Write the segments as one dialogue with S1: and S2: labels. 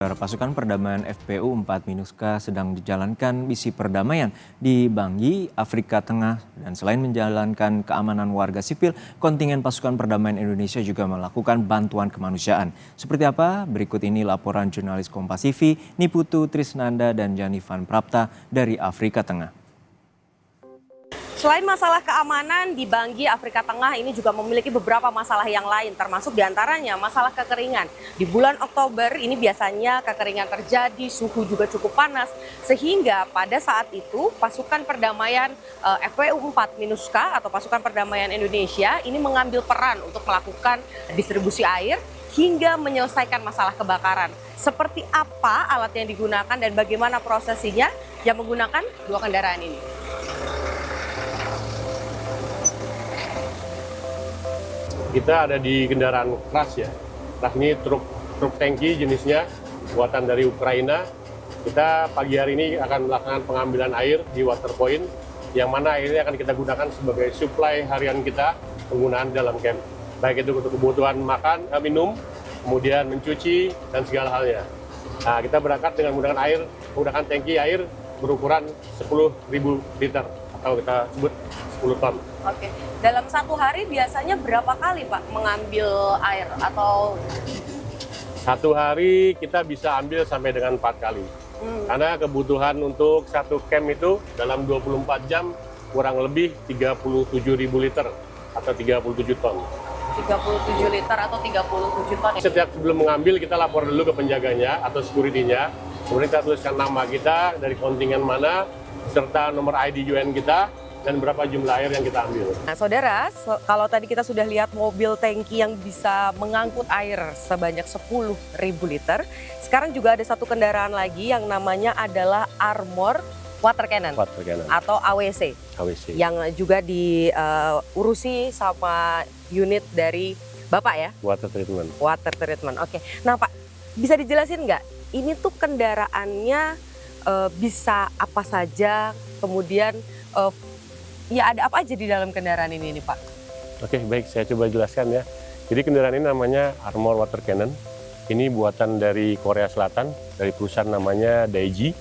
S1: Pasukan perdamaian FPU 4 MINUSCA sedang menjalankan misi perdamaian di Bangui, Afrika Tengah. Dan selain menjalankan keamanan warga sipil, kontingen pasukan perdamaian Indonesia juga melakukan bantuan kemanusiaan. Seperti apa? Berikut ini laporan jurnalis Kompas TV, Niputu Trisnanda dan Janifan Prapta dari Afrika Tengah.
S2: Selain masalah keamanan, di Bangui, Afrika Tengah ini juga memiliki beberapa masalah yang lain, termasuk diantaranya masalah kekeringan. Di bulan Oktober ini biasanya kekeringan terjadi, suhu juga cukup panas, sehingga pada saat itu pasukan perdamaian FPU 4 MINUSCA atau pasukan perdamaian Indonesia ini mengambil peran untuk melakukan distribusi air hingga menyelesaikan masalah kebakaran. Seperti apa alat yang digunakan dan bagaimana prosesinya yang menggunakan dua kendaraan ini.
S3: Kita ada di kendaraan Kras ya. Kras ini truk tangki jenisnya buatan dari Ukraina. Kita pagi hari ini akan melakukan pengambilan air di water point, yang mana airnya akan kita gunakan sebagai suplai harian kita penggunaan dalam camp. Baik itu untuk kebutuhan makan, minum, kemudian mencuci dan segala halnya. Nah, kita berangkat dengan menggunakan tangki air berukuran 10.000 liter atau kita sebut 10 ton.
S2: Oke, dalam satu hari biasanya berapa kali Pak mengambil air atau?
S3: Satu hari kita bisa ambil sampai dengan 4 kali. Karena kebutuhan untuk satu camp itu dalam 24 jam kurang lebih 37.000 liter atau 37 ton.
S2: 37 liter atau 37 ton.
S3: Setiap sebelum mengambil kita lapor dulu ke penjaganya atau security-nya. Kemudian kita tuliskan nama kita, dari kontingen mana, serta nomor ID UN kita, dan berapa jumlah air yang kita ambil.
S2: Nah, saudara, kalau tadi kita sudah lihat mobil tangki yang bisa mengangkut air sebanyak 10.000 liter, sekarang juga ada satu kendaraan lagi yang namanya adalah Armor Water Cannon atau AWC. Yang juga diurusi sama unit dari Bapak ya?
S3: Water treatment.
S2: Water treatment, oke. Nah Pak, bisa dijelasin nggak? Ini tuh kendaraannya bisa apa saja, kemudian ya ada apa aja di dalam kendaraan ini nih Pak?
S3: Oke, baik, saya coba jelaskan ya. Jadi kendaraan ini namanya Armor Water Cannon. Ini buatan dari Korea Selatan, dari perusahaan namanya Daiji.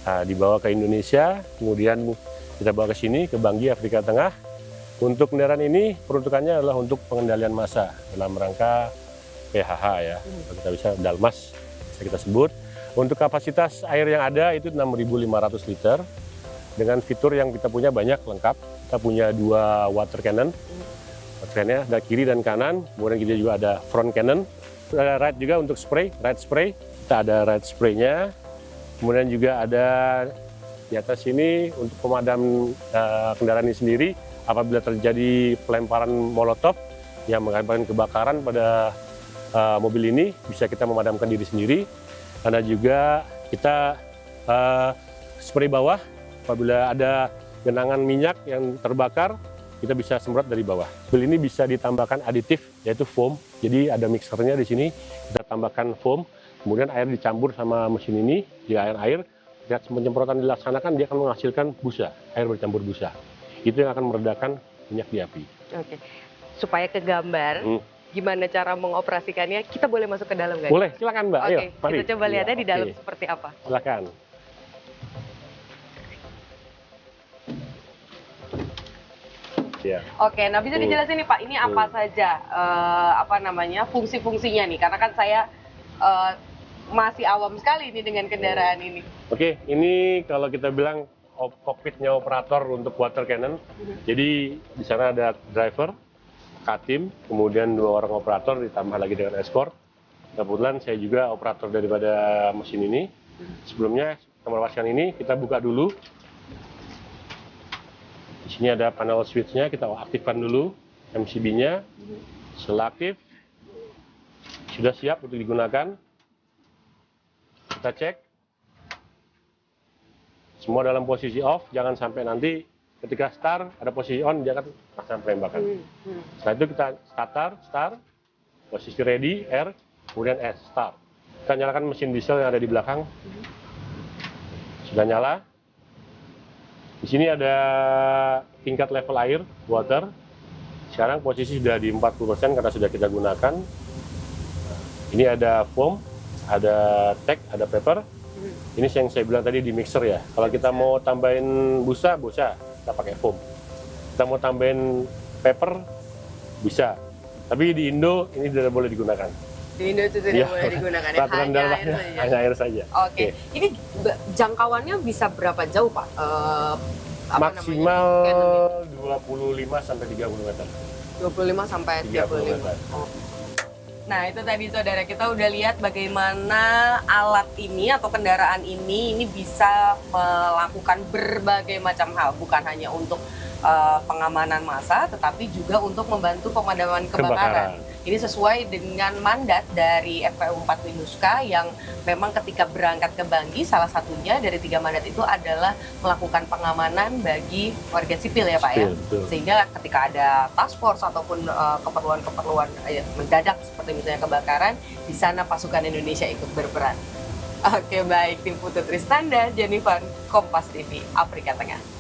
S3: Nah, dibawa ke Indonesia, kemudian kita bawa ke sini, ke Bangui, Afrika Tengah. Untuk kendaraan ini peruntukannya adalah untuk pengendalian massa dalam rangka PHH ya, kita bisa Dalmas, bisa kita sebut. Untuk kapasitas air yang ada itu 6.500 liter. Dengan fitur yang kita punya banyak, lengkap. Kita punya 2 water cannon. Water cannon ada kiri dan kanan. Kemudian kita juga ada front cannon. Ada right juga untuk spray, right spray. Kita ada right spray-nya. Kemudian juga ada di atas sini untuk pemadam kendaraan ini sendiri. Apabila terjadi pelemparan molotov yang mengakibatkan kebakaran pada mobil ini, bisa kita memadamkan diri sendiri. Karena juga kita spray bawah. Apabila ada genangan minyak yang terbakar, kita bisa semprot dari bawah. Mobil ini bisa ditambahkan aditif, yaitu foam. Jadi ada mixernya di sini, kita tambahkan foam. Kemudian air dicampur sama mesin ini, jika air, penyemprotan dilaksanakan, dia akan menghasilkan busa, air bercampur busa. Itu yang akan meredakan minyak di api.
S2: Oke, supaya ke gambar, gimana cara mengoperasikannya, kita boleh masuk ke dalam nggak?
S3: Boleh, silakan Mbak.
S2: Oke,
S3: Ayo, mari.
S2: kita coba lihatnya di dalam
S3: Oke.
S2: seperti apa.
S3: Silakan. Ya.
S2: Oke, nah bisa dijelasin nih Pak, ini apa saja fungsi-fungsinya nih? Karena kan saya masih awam sekali nih dengan kendaraan ini.
S3: Oke, ini kalau kita bilang kokpitnya operator untuk water cannon. Jadi di sana ada driver, katim, kemudian 2 orang operator ditambah lagi dengan escort. Kebetulan saya juga operator daripada mesin ini. Sebelumnya kamar waskan ini kita buka dulu. Di sini ada panel switch-nya, kita aktifkan dulu MCB-nya. Setelah aktif, sudah siap untuk digunakan. Kita cek. Semua dalam posisi off, jangan sampai nanti ketika start ada posisi on, dia akan laksanakan penembakan. Setelah itu kita start, posisi ready, R, kemudian S, start. Kita nyalakan mesin diesel yang ada di belakang. Sudah nyala. Di sini ada tingkat level air, water. Sekarang posisi sudah di 40% karena sudah kita gunakan. Ini ada foam, ada tek, ada pepper. Ini yang saya bilang tadi di mixer ya. Kalau kita mau tambahin busa, kita pakai foam. Kita mau tambahin pepper, bisa. Tapi di Indo ini tidak boleh digunakan.
S2: Di Indo itu tidak boleh digunakan ya,
S3: Peraturan
S2: hanya air
S3: daerahnya
S2: saja.
S3: hanya air saja.
S2: Oke. Ini jangkauannya bisa berapa jauh Pak?
S3: Maksimal 25 sampai 30 meter.
S2: 25 sampai
S3: 30
S2: 35.
S3: meter.
S2: Oh. Nah itu tadi saudara, kita udah lihat bagaimana alat ini atau kendaraan ini bisa melakukan berbagai macam hal, bukan hanya untuk pengamanan massa, tetapi juga untuk membantu pemadaman kebakaran. Ini sesuai dengan mandat dari FPU 4 Winuska yang memang ketika berangkat ke Banggi, salah satunya dari 3 mandat itu adalah melakukan pengamanan bagi warga sipil ya Pak ya.
S3: Betul.
S2: Sehingga ketika ada task force ataupun keperluan-keperluan mendadak seperti misalnya kebakaran, di sana pasukan Indonesia ikut berperan. Oke baik, tim Putut Tristanda, Jennifer, Kompas TV, Afrika Tengah.